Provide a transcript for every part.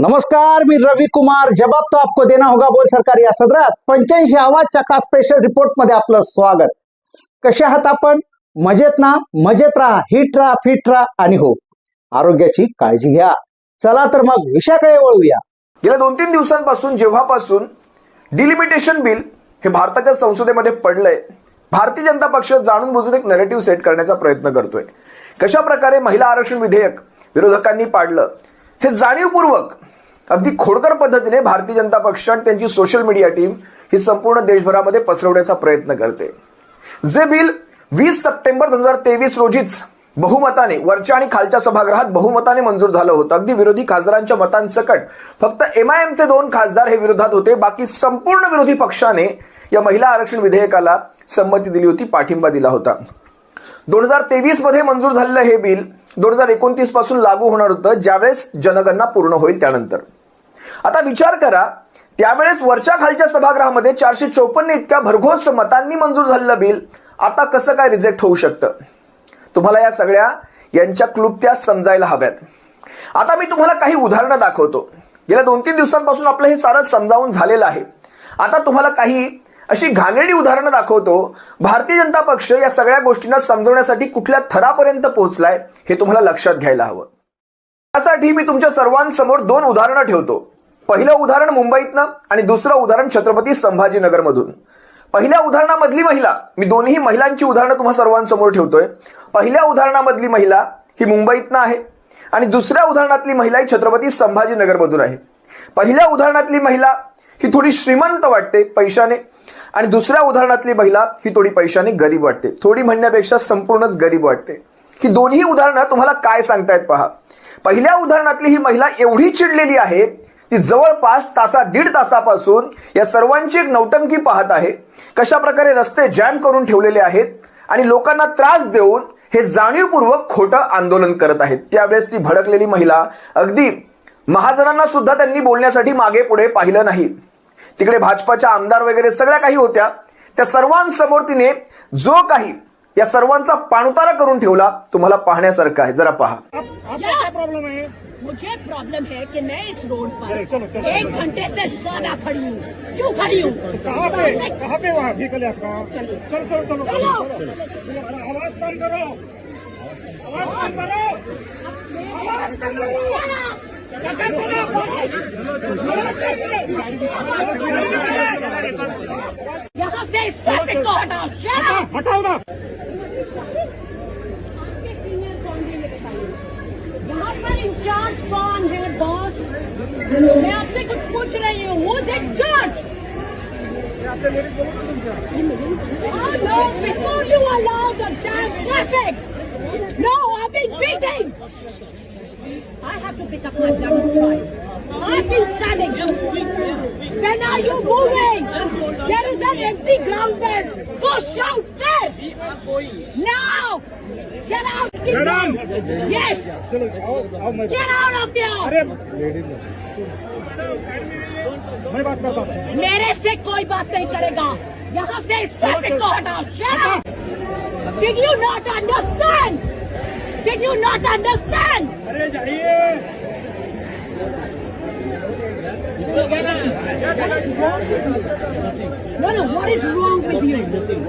नमस्कार, मी रवि कुमार। जवाब तो आपको देना होगा बोल सरकार या सदरात 85 चका स्पेशल रिपोर्ट मध्ये आपलं स्वागत। कशा आहात आपण? मजेत ना? मजेत राहा, हिट राहा, फिट राहा आणि हो आरोग्याची काळजी घ्या। चला तर मग विषयाकडे वळूया। गेल्या 2-3 दिवसांपासून जेव्हापासून डिलिमिटेशन बिल हे भारताच्या संसदेमध्ये पडलंय, भारतीय जनता पक्ष जाणून बुजून एक नॅरेटिव्ह सेट करण्याचा प्रयत्न करतोय। कशा प्रकारे महिला आरक्षण विधेयक विरोधकांनी पाडलं हे जाणीवपूर्वक अगदी खोडकर पद्धतीने भारतीय जनता पक्ष आणि त्यांची सोशल मीडिया टीम ही संपूर्ण देशभरामध्ये पसरवण्याचा प्रयत्न करते। जे बिल 20 सप्टेंबर 2023 रोजीच बहुमताने वरच्या आणि खालच्या सभागृहात बहुमताने मंजूर झालं होतं। अगदी विरोधी खासदारांच्या मतांसकट फक्त MIMचे 2 खासदार हे विरोधात होते, बाकी संपूर्ण विरोधी पक्षाने या महिला आरक्षण विधेयकाला संमती दिली होती, पाठिंबा दिला होता। 2023 मध्ये मंजूर झालेलं हे बिल 2029 पासून लागू होणार होतं, ज्यावेळेस जनगणना पूर्ण होईल त्यानंतर। आता विचार करा, त्यावेळेस वरच्या खालच्या सभागृहामध्ये 454 इतक्या भरघोस मतांनी मंजूर झालेलं बिल आता कसं काय रिजेक्ट होऊ शकतं? तुम्हाला या सगळ्या यांच्या क्लुप्त्या समजायला हव्यात। आता मी तुम्हाला काही उदाहरणं दाखवतो। गेल्या 2-3 दिवसांपासून आपलं हे सारं समजावून झालेलं आहे। आता तुम्हाला काही अशी घाणेरडी उदाहरणं दाखवतो। भारतीय जनता पक्ष या सगळ्या गोष्टींना समजवण्यासाठी कुठल्या थरापर्यंत पोहोचलाय हे तुम्हाला लक्षात घ्यायला हवं। त्यासाठी मी तुमच्या सर्वांसमोर 2 उदाहरणं ठेवतो। पहिलं उदाहरण मुंबईतनं आणि दुसरं उदाहरण छत्रपती संभाजीनगर मधून। पहिल्या उदाहरणामधली महिला, मी दोन्ही महिलांची उदाहरणं तुम्हा सर्वांसमोर ठेवतोय। पहिल्या उदाहरणामधली महिला ही मुंबईतनं आहे आणि दुसऱ्या उदाहरणातली महिला ही छत्रपती संभाजीनगर मधून आहे। पहिल्या उदाहरणातली महिला ही थोडी श्रीमंत वाटते पैशाने आणि दुसऱ्या उदाहरणातली महिला ही थोडी पैशाने गरीब वाटते। थोडी म्हणण्यापेक्षा संपूर्णच गरीब वाटते। ही दोन्ही उदाहरणं तुम्हाला काय सांगतायत पहा। पहिल्या उदाहरणातली ही महिला एवढी चिडलेली आहे, ती जवळपास दीड तासापासून या सर्वांची एक नौटंकी पाहत आहे। कशा प्रकारे रस्ते जॅम करून ठेवलेले आहेत आणि लोकांना त्रास देऊन हे जाणीवपूर्वक खोटं आंदोलन करत आहेत। त्यावेळेस ती भडकलेली महिला अगदी महाजनांना सुद्धा त्यांनी बोलण्यासाठी मागे पुढे पाहिलं नाही। तिकडे भाजपाच्या आमदार वगैरे सगळ्या काही होत्या, त्या सर्वांसमोर तिने जो काही या सर्वांचा पाणउतारा करून ठेवला तुम्हाला पाहण्यासारखा आहे। जरा पहा। क्या प्रॉब्लम है? मुझे प्रॉब्लम है कि मैं इस रोड पर 1 घंटे से ज्यादा खड़ी हूँ। क्यों खड़ी हूँ? कहाँ पे वहाँ व्हीकल है आपका? चलो चलो चलो चलो, आवाज कम करो, आवाज कम करो, आवाज कम करो। यहाँ से इस ट्रैफिक को हटाओ, हटाओ ना। यहाँ पर इंचार्ज कौन है बॉस? मैं आपसे कुछ पूछ रही हूँ, who is in charge? No, before you allow the damn traffic. No, I've been beating. I have to pick up my bloody child. I've been standing. When are you moving? There is an empty ground there. Go shout there. Now. Get out. Madam. Yes. Get out of here. मैं बात करता हूँ। मेरे से कोई बात नहीं करेगा। यहाँ से इस ट्रैफिक को हटाओ। Shut up. Did you not understand? Did you not understand? अरे जाइए। No, what is wrong with you?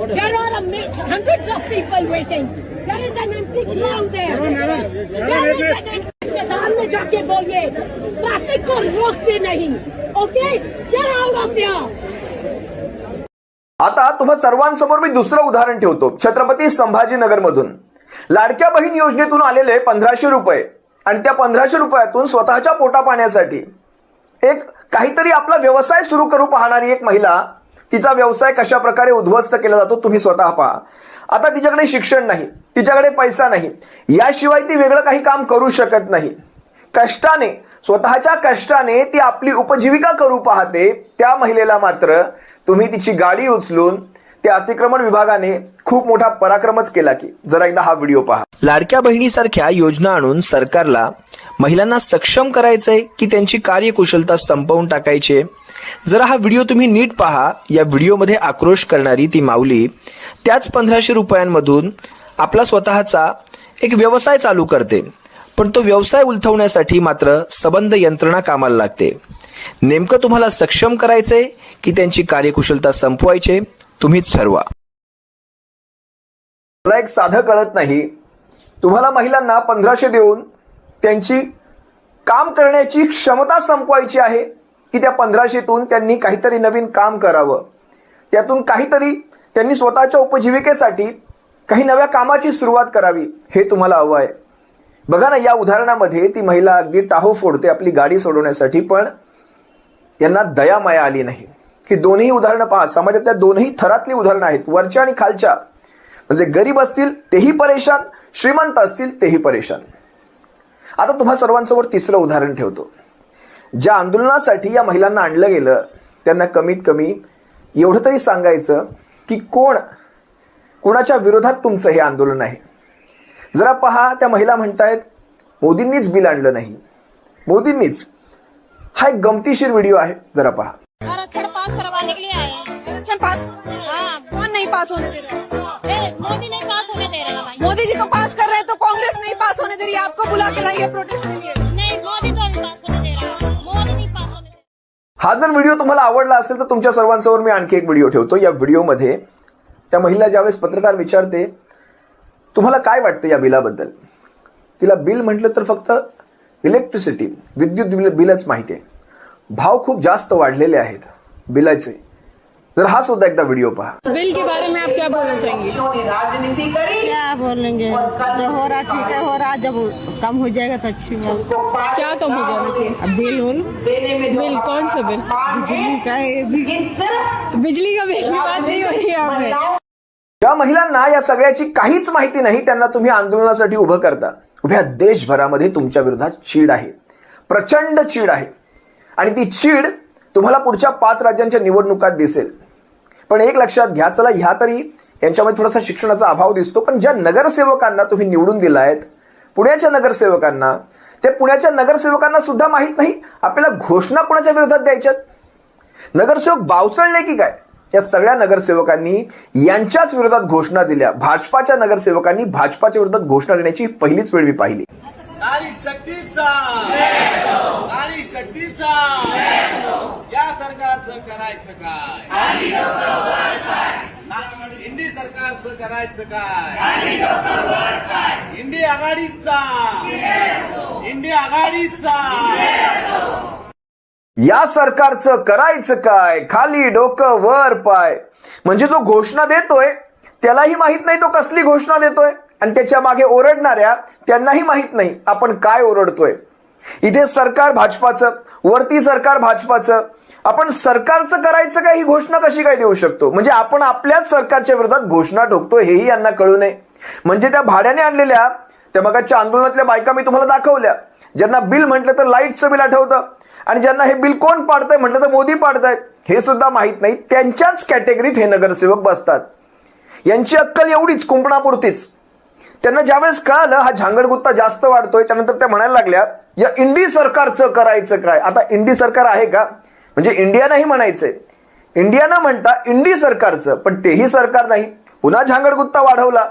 There are hundreds of people waiting. There is an empty ground there. There is an empty मैदान में जाके बोलिए, traffic को रोकते नहीं। Okay, get out of here. आता तुम्हा सर्वांसमोर मी दुसरं उदाहरण ठेवतो छत्रपती संभाजीनगर मधून। लाडक्या बहीण योजनेतून आलेले 1500 रुपये आणि त्या 1500 रुपयातून स्वतःच्या पोटा पाण्यासाठी एक काहीतरी आपला व्यवसाय सुरू करू पाहणारी एक महिला, तिचा व्यवसाय कशा प्रकारे उद्ध्वस्त केला जातो तुम्ही स्वतः पहा। आता तिच्याकडे शिक्षण नाही, तिच्याकडे पैसा नाही, याशिवाय ती वेगळं काही काम करू शकत नाही। कष्टाने, स्वतःच्या कष्टाने ती आपली उपजीविका करू पाहते। त्या महिलेला मात्र तुम्ही तिची गाडी उचलून त्या अतिक्रमण विभागाने खूप मोठा पराक्रमच केला की। जरा एकदा हा व्हिडिओ पहा। लाडक्या बहिणीसारख्या योजना आणून सरकारला महिलांना सक्षम करायचंय की त्यांची कार्यकुशलता संपवून टाकायचे? जरा हा व्हिडिओ तुम्ही नीट पहा। या व्हिडिओमध्ये आक्रोश करणारी ती माऊली त्याच 1500 रुपयांमधून आपला स्वतःचा एक व्यवसाय चालू करते। पण तो व्यवसाय उलथवण्यासाठी मात्र सबंध यंत्रणा कामाला लागते. नेमकं तुम्हाला सक्षम करायचंय की त्यांची कार्यकुशलता संपवायचे, तुम्हीच ठरवा. मला एक साधं कळत नाही, तुम्हाला महिलांना 1500 देऊन त्यांची काम करण्याची क्षमता संपवायची आहे की त्या 1500तून त्यांनी काहीतरी नवीन काम करावं, त्यातून काहीतरी त्यांनी स्वतःच्या उपजीविकेसाठी काही नव्या कामाची सुरुवात करावी, हे तुम्हाला हवं आहे. बघा ना, या उदाहरणामध्ये ती महिला अगदी टाहो फोडते आपली गाडी सोडवण्यासाठी, पण यांना दयामाया आली नाही. ही दोन्ही उदाहरणं पहा, समाजातल्या दोन्ही थरातली उदाहरणं आहेत, वरच्या आणि खालच्या. म्हणजे गरीब असतील तेही परेशान, श्रीमंत असतील तेही परेशान. आता तुम्हा सर्वांसमोर तिसरं उदाहरण ठेवतो. ज्या आंदोलनासाठी या महिलांना आणलं गेलं त्यांना कमीत कमी एवढं तरी सांगायचं की कोणाच्या विरोधात तुमचं हे आंदोलन आहे. जरा पहा, त्या महिला म्हणतायत मोदींनीच बिल आणलं नाही, मोदींनीच. हा एक गमतीशीर व्हिडिओ आहे, जरा पहा. आरक्षण पास करवाने के लिए आए हैं। आरक्षण पास? हाँ, कौन नहीं पास होने दे रहा? मोदी नहीं पास होने दे रहा भाई। मोदी जी तो पास कर रहे हैं तो कांग्रेस नहीं पास होने दे रही है, आपको बुला के लाई है प्रोटेस्ट के लिए। नहीं, मोदी तो नहीं पास होने दे रहा, मोदी नहीं पास होने दे रहा। हा जर व्हिडिओ तुम्हाला आवडला असेल तर तुमच्या सर्वांसमोर मी आणखी एक व्हिडिओ ठेवतो. या व्हिडिओमध्ये त्या महिला ज्यावेळेस पत्रकार विचारते तुम्हाला काय वाटतं या बिलाबद्दल, तिला बिल म्हटलं तर फक्त इलेक्ट्रिसिटी, विद्युत बिलच माहिती आहे. भाव खूप जास्त वाढलेले आहेत बिलाचे. जर हा सुद्धा एकदा व्हिडिओ पहा. बिल के बारे में आप क्या बोलना चाहेंगे? क्या बोलेंगे, जो हो रहा ठीक है, हो रहा, जब कम हो जाएगा तो अच्छी बात। क्या कम हो जाना चाहिए? अब बिल कौन सा बिल? बिजली का है, बिजली का बिल की बात नहीं हो रही है यहाँ पे. ज्या महिलांना या सगळ्याची काहीच माहिती नाही त्यांना तुम्ही आंदोलनासाठी उभं करता. उभ्या देशभरामध्ये तुमच्या विरोधात चीड आहे, प्रचंड चीड आहे. आणि ती चीड तुम्हाला पुढच्या 5 राज्यांच्या निवडणुकात दिसेल. पण एक लक्षात घ्या, चला ह्या तरी यांच्यामध्ये थोडासा शिक्षणाचा अभाव दिसतो, पण ज्या नगरसेवकांना तुम्ही निवडून दिलायत, पुण्याच्या नगरसेवकांना, ते पुण्याच्या नगरसेवकांना सुद्धा माहित नाही आपल्याला घोषणा कोणाच्या विरोधात द्यायच्यात. नगरसेवक बावचळले की काय? या सगळ्या नगरसेवकांनी यांच्याच विरोधात घोषणा दिल्या. भाजपाच्या नगरसेवकांनी भाजपाच्या विरोधात घोषणा देण्याची पहिलीच वेळ मी पाहिली. नारी शक्तीचा, नारी शक्तीचा, या सरकारचं करायचं काय? इंडी सरकारचं करायचं काय? इंडी आघाडीचा, इंडी आघाडीचा. या सरकारचं करायचं काय? खाली डोकं वर पाय. म्हणजे जो घोषणा देतोय त्यालाही माहित नाही तो कसली घोषणा देतोय, आणि त्याच्या मागे ओरडणाऱ्या त्यांनाही माहित नाही आपण काय ओरडतोय. इथे सरकार भाजपाचं, वरती सरकार भाजपाचं. आपण सरकारचं करायचं काय ही घोषणा कशी काय देऊ शकतो? म्हणजे आपण आपल्याच सरकारच्या विरोधात घोषणा ठोकतोय हेही यांना कळू नये. म्हणजे त्या भाड्याने आणलेल्या त्या मगाच्या आंदोलनातल्या बायका मी तुम्हाला दाखवल्या, ज्यांना बिल म्हटलं तर लाईटचं बिल आठवतं, आणि ज्यांना हे बिल कोण पाडतंय म्हटलं तर मोदी पाडतायत हे सुद्धा माहित नाही. त्यांच्याच कॅटेगरीत हे नगरसेवक बसतात. यांची अक्कल एवढीच, कुंपणापुरतीच. त्यांना ज्यावेळेस कळालं हा झांगडगुत्ता जास्त वाढतोय, त्यानंतर त्या म्हणायला लागल्या या इंडी सरकारचं करायचं काय? आता इंडी सरकार आहे का? म्हणजे इंडिया नाही म्हणायचंय, इंडिया न म्हणता इंडी सरकारचं, पण तेही सरकार नाही. पुन्हा झांगडगुत्ता वाढवला.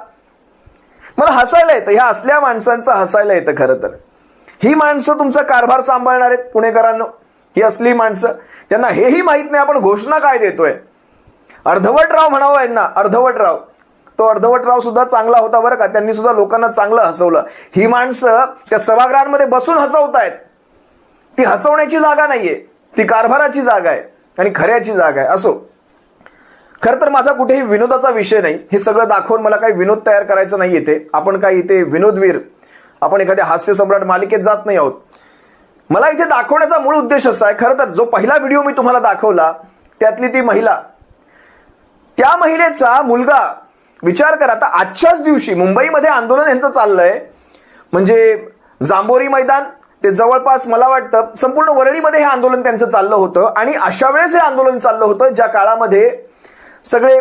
मला हसायला येतं, ह्या असल्या माणसांचं हसायला येतं. खरं तर ही माणसं तुमचा कारभार सांभाळणार आहेत पुणेकरांनो. ही असली माणसं, त्यांना हेही माहित नाही आपण घोषणा काय देतोय. अर्धवटराव म्हणावं यांना, अर्धवटराव. तो अर्धवटराव सुद्धा चांगला होता बरं का, त्यांनी सुद्धा लोकांना चांगलं हसवलं. ही माणसं त्या सभागृहांमध्ये बसून हसवतायत. ती हसवण्याची जागा नाहीये, ती कारभाराची जागा आहे आणि खऱ्याची जागा आहे. असो, खरं तर माझा कुठेही विनोदाचा विषय नाही. हे सगळं दाखवून मला काही विनोद तयार करायचं नाही येते. आपण काही इथे विनोदवीर, आपण एखाद्या हास्य सम्राट मालिकेत जात नाही आहोत. मला इथे दाखवण्याचा मूळ उद्देश असा आहे, खरं तर जो पहिला व्हिडिओ मी तुम्हाला दाखवला त्यातली ती महिला, त्या महिलेचा मुलगा, विचार करा. आता आजच्याच दिवशी मुंबईमध्ये आंदोलन यांचं चाललंय, म्हणजे जांभोरी मैदान ते जवळपास मला वाटतं संपूर्ण वरळीमध्ये हे आंदोलन त्यांचं चाललं होतं. आणि अशा वेळेस हे आंदोलन चाललं होतं ज्या काळामध्ये सगळे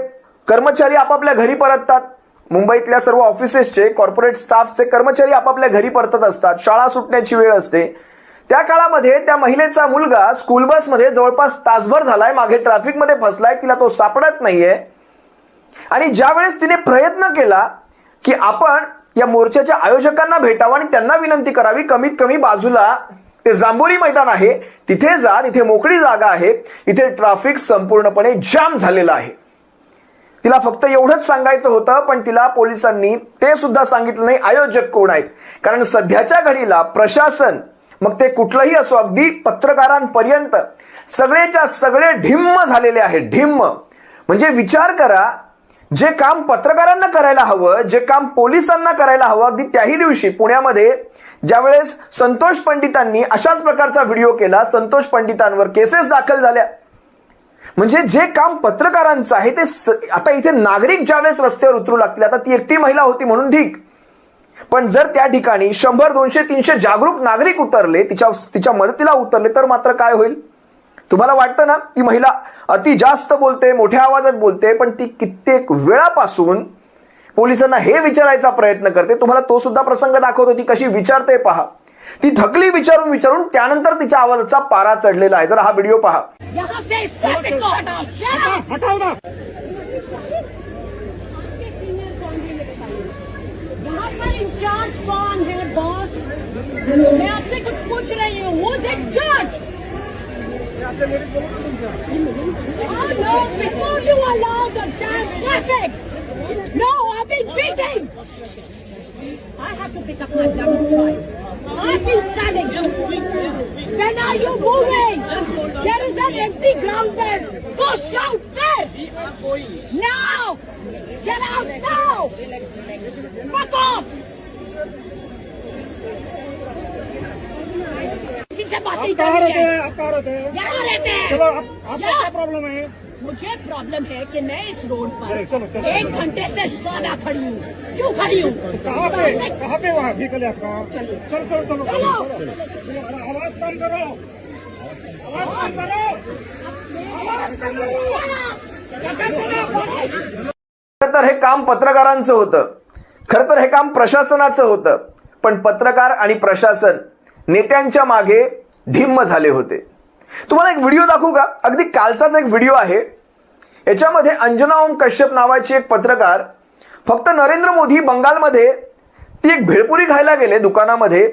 कर्मचारी आपापल्या घरी परततात. मुंबईतल्या सर्व ऑफिसेसचे, कॉर्पोरेट स्टाफचे कर्मचारी आपापल्या घरी परतत असतात, शाळा सुटण्याची वेळ असते. त्या काळामध्ये त्या महिलेचा मुलगा स्कूल बसमध्ये जवळपास तासभर झालाय, मागे ट्रॅफिकमध्ये फसलाय, तिला तो सापडत नाहीये. आणि ज्या वेळेस तिने प्रयत्न केला की आपण या मोर्चाच्या आयोजकांना भेटावं आणि त्यांना विनंती करावी, कमीत कमी बाजूला ते जांभोरी मैदान आहे, तिथे जा, तिथे मोकळी जागा आहे, इथे ट्रॅफिक संपूर्णपणे जाम झालेलं आहे. तिला फक्त एवढंच सांगायचं होतं, पण तिला पोलिसांनी ते सुद्धा सांगितलं नाही आयोजक कोण आहेत. कारण सध्याच्या घडीला प्रशासन, मग ते कुठलंही असो, अगदी पत्रकारांपर्यंत सगळेच्या सगळे ढिम्म झालेले आहेत. ढिम्म म्हणजे विचार करा, जे काम पत्रकारांना करायला हवं, जे काम पोलिसांना करायला हवं, अगदी त्याही दिवशी पुण्यामध्ये ज्यावेळेस संतोष पंडितांनी अशाच प्रकारचा व्हिडिओ केला, संतोष पंडितांवर केसेस दाखल झाल्या. म्हणजे जे काम पत्रकारांचं आहे ते आता इथे नागरिक ज्यावेळेस रस्त्यावर उतरू लागतील, आता ती एकटी महिला होती म्हणून ठीक, पण जर त्या ठिकाणी 100, 200, 300 जागरूक नागरिक उतरले, तिच्या मदतीला उतरले, तर मात्र काय होईल? तुम्हाला वाटतं ना, ती महिला अति जास्त बोलते, मोठ्या आवाजात बोलते, पण ती कित्येक वेळापासून पोलिसांना हे विचारायचा प्रयत्न करते. तुम्हाला तो सुद्धा प्रसंग दाखवतो, ती कशी विचारते पहा. ती थकली विचारून त्यानंतर तिच्या आवाजाचा पारा चढलेला आहे. जरा हा व्हिडिओ पहा. यहाँ से इस ट्रैफिक को हटाओ. Shut up. हटाओ ना. यहाँ पर इंचार्ज कौन है बॉस? मैं आपसे कुछ पूछ रही हूँ. Who's in charge? Oh no! Before you allow the damn traffic. No, I've been beating. I have to pick up my gun and try. I've been standing. When are you moving? There is an empty ground there. Go shout there. Now! Get out now! Fuck off! किसी से बात नहीं कहाँ करनी रहते है. हैं? आप कहाँ रहते हैं? यहाँ रहते हैं. चलो आपका क्या प्रॉब्लम है? मुझे प्रॉब्लम है कि मैं इस रोड पर चलो, चलो। 1 घंटे से ज्यादा खड़ी हूँ. क्यों खड़ी हूँ? कहाँ पे वहाँ व्हीकल है आपका? चलो आवाज कम करो. आवाज कम करो. खरं तर हे काम पत्रकारांचं होतं, खरं तर हे काम प्रशासनाचं होतं, पण पत्रकार आणि प्रशासन नेत्यांच्या मागे ढिम्म झाले होते. तुम्हाला एक व्हिडिओ दाखवू का? अगदी कालचाच एक व्हिडिओ आहे. याच्यामध्ये अंजना ओम कश्यप नावाची एक पत्रकार, फक्त नरेंद्र मोदी बंगालमध्ये ती एक भेळपुरी खायला गेले दुकानामध्ये.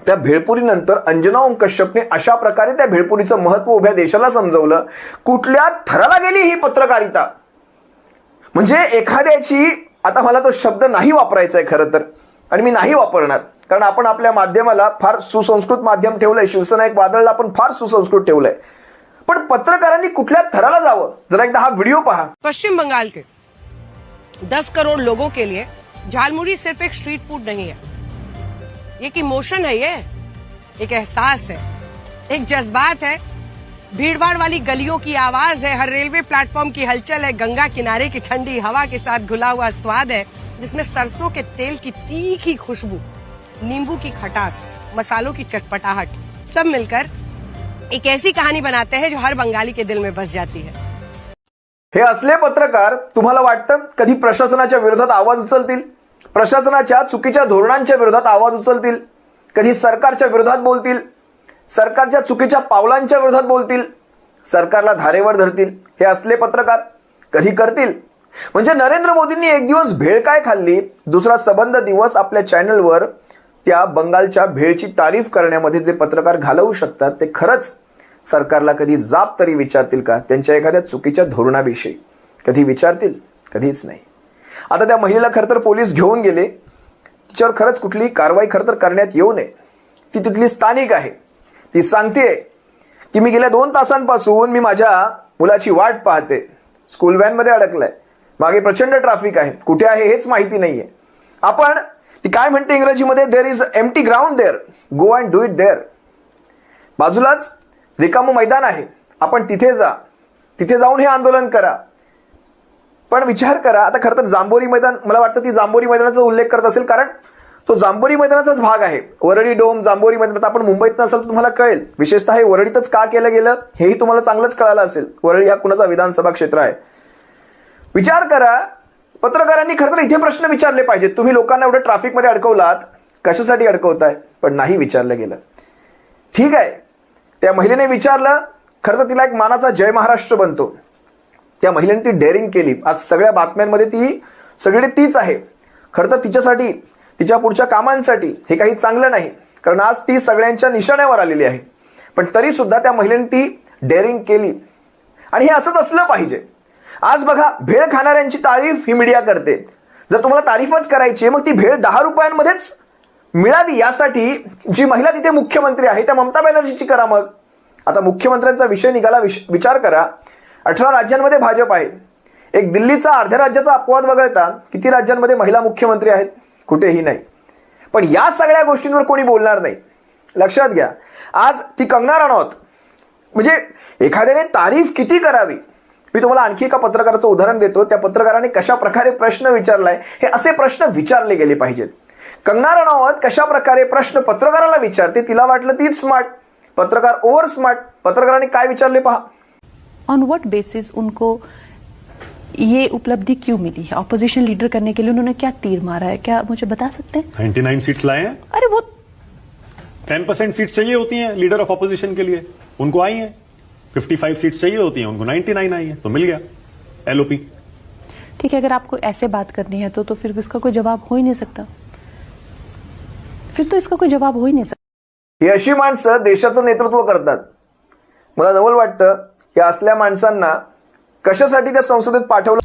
त्या भेळपुरीनंतर अंजना ओम कश्यपने अशा प्रकारे त्या भेळपुरीचं महत्व उभ्या देशाला समजवलं. कुठल्या थराला गेली ही पत्रकारिता? म्हणजे एखाद्याची, आता मला तो शब्द नाही वापरायचा आहे खरं तर, आणि मी नाही वापरणार, कारण आपण आपल्या माध्यमाला फार सुसंस्कृत माध्यम ठेवलंय. शिवसेना एक वादळला आपण फार सुसंस्कृत ठेवलंय, पण पत्रकारांनी कुठल्या थराला जावं? जरा एकदा हा व्हिडिओ पहा. पश्चिम बंगाल के 10 करोड़ लोगों के लिए झालमुड़ी सिर्फ एक स्ट्रीट फूड नहीं है, ये एक इमोशन है, ये एक एहसास है, एक जज्बात है. भीड़भाड़ वाली गलियों की आवाज है, हर रेलवे प्लेटफॉर्म की हलचल है, गंगा किनारे की ठंडी हवा के साथ घुला हुआ स्वाद है, जिसमें सरसों के तेल की तीखी खुशबू, नींबू की खटास, मसालों की चटपटाहट, सब मिलकर एक ऐसी कहानी बनाते हैं जो हर बंगाली के दिल में बस जाती है. हे असले पत्रकार तुम्हाला वाटतं कधी प्रशासनाच्या विरोधात आवाज उचलतील? प्रशासनाच्या चुकीच्या धोरणांच्या विरोधात आवाज उचलतील? कधी सरकारच्या विरोधात बोलतील? सरकारच्या चुकीच्या पावलांच्या विरोधात बोलतील? सरकारला धारेवर धरतील? हे असले पत्रकार कधी करतील? म्हणजे नरेंद्र मोदींनी एक दिवस भेळ काय खाल्ली, दुसरा सबंध दिवस आपल्या चॅनलवर त्या बंगालच्या भेळची तारीफ करण्यामध्ये जे पत्रकार घालवू शकतात, ते खरंच सरकारला कधी जाब तरी विचारतील का? त्यांच्या एखाद्या चुकीच्या धोरणाविषयी कधी विचारतील? कधीच नाही. आता त्या महिलेला खरं तर पोलीस घेऊन गेले. तिच्यावर खरंच कुठली कारवाई खरं तर करण्यात येऊ नये. ती तिथली स्थानिक आहे. ती सांगते की मी गेल्या 2 तासांपासून मी माझ्या मुलाची वाट पाहते, स्कूल व्हॅन मध्ये अडकलाय, मागे प्रचंड ट्रॅफिक आहे, कुठे आहे हेच माहिती नाहीये. आपण ती काय म्हणते इंग्रजीमध्ये, there is empty ground there, go and do it there. बाजूलाच रिकामं मैदान आहे, आपण तिथे जा, तिथे जाऊन हे आंदोलन करा. पण विचार करा, आता खरं तर जांभोरी मैदान, मला वाटतं ती जांभोरी मैदानाचा उल्लेख करत असेल, कारण तो जांभोरी मैदानाचाच भाग आहे. वरळी डोम, जांभोरी मैदान. आपण मुंबईत नसाल तर तुम्हाला कळेल, विशेषतः हे वरळीतच का केलं गेलं हेही तुम्हाला चांगलंच कळालं असेल. वरळी हा कुणाचा विधानसभा क्षेत्र आहे. विचार करा, पत्रकारांनी खरं तर इथे प्रश्न विचारले पाहिजेत. तुम्ही लोकांना एवढं ट्रॅफिकमध्ये अडकवलात, कशासाठी अडकवताय? पण नाही विचारलं गेलं. ठीक आहे, त्या महिलेने विचारलं, खरं तर तिला एक मानाचा जय महाराष्ट्र बनतो. त्या महिलेने ती डेअरिंग केली. आज सगळ्या बातम्यांमध्ये ती सगळी तीच आहे. खरं तर तिच्यासाठी तिच्या पुढच्या कामांसाठी हे काही चांगलं नाही, कारण आज ती सगळ्यांच्या निशाण्यावर आलेली आहे. पण तरी सुद्धा त्या महिलेने ती डेअरिंग केली आणि हे असंच असलं पाहिजे. आज बघा, भेळ खाणाऱ्यांची तारीफ ही मीडिया करते. जर तुम्हाला तारीफच करायची आहे, मग ती भेळ 10 रुपयांमध्येच मिळावी यासाठी जी महिला तिथे मुख्यमंत्री आहे त्या ममता बॅनर्जीची करा. मग आता मुख्यमंत्र्यांचा विषय निघाला, विचार करा, 18 राज्यांमध्ये भाजप आहे. एक दिल्लीचा अर्ध्या राज्याचा अपवाद वगळता किती राज्यांमध्ये महिला मुख्यमंत्री आहेत? कुठेही नाही. पण या सगळ्या गोष्टींवर कोणी बोलणार नाही. लक्षात घ्या, आज ती कंगना राणौत, म्हणजे एखाद्याने तारीफ किती करावी. मी तुम्हाला आणखी एका पत्रकाराचं उदाहरण देतो. त्या पत्रकाराने कशा प्रकारे प्रश्न विचारलाय, हे असे प्रश्न विचारले गेले पाहिजेत. कंगना राणौत कशा प्रकारे प्रश्न पत्रकाराला विचारते, तिला वाटलं तीच स्मार्ट, पत्रकार ओव्हर स्मार्ट. पत्रकाराने काय विचारले पहा. ऑन व्हाट बेसिस उनको ये उपलब्धि क्यों मिली है? ऑपोजिशन लीडर करने के लिए उन्होंने क्या तीर मारा है, क्या मुझे बता सकते हैं? 99 सीट्स लाए हैं. अरे वो 10% सीट्स चाहिए होती हैं लीडर ऑफ ऑपोजिशन के लिए, उनको आई हैं. 55 सीट्स चाहिए होती हैं, उनको 99 आई है, तो मिल गया एलओपी. ठीक है, अगर आपको ऐसे बात करनी है तो फिर इसका कोई जवाब हो ही नहीं सकता. फिर तो इसका कोई जवाब हो ही नहीं सकता. ही अशी माणसं देशाचं नेतृत्व करतात. मला नवल वाटतं या असल्या माणसांना कशासाठी त्या संसदेत पाठवलं.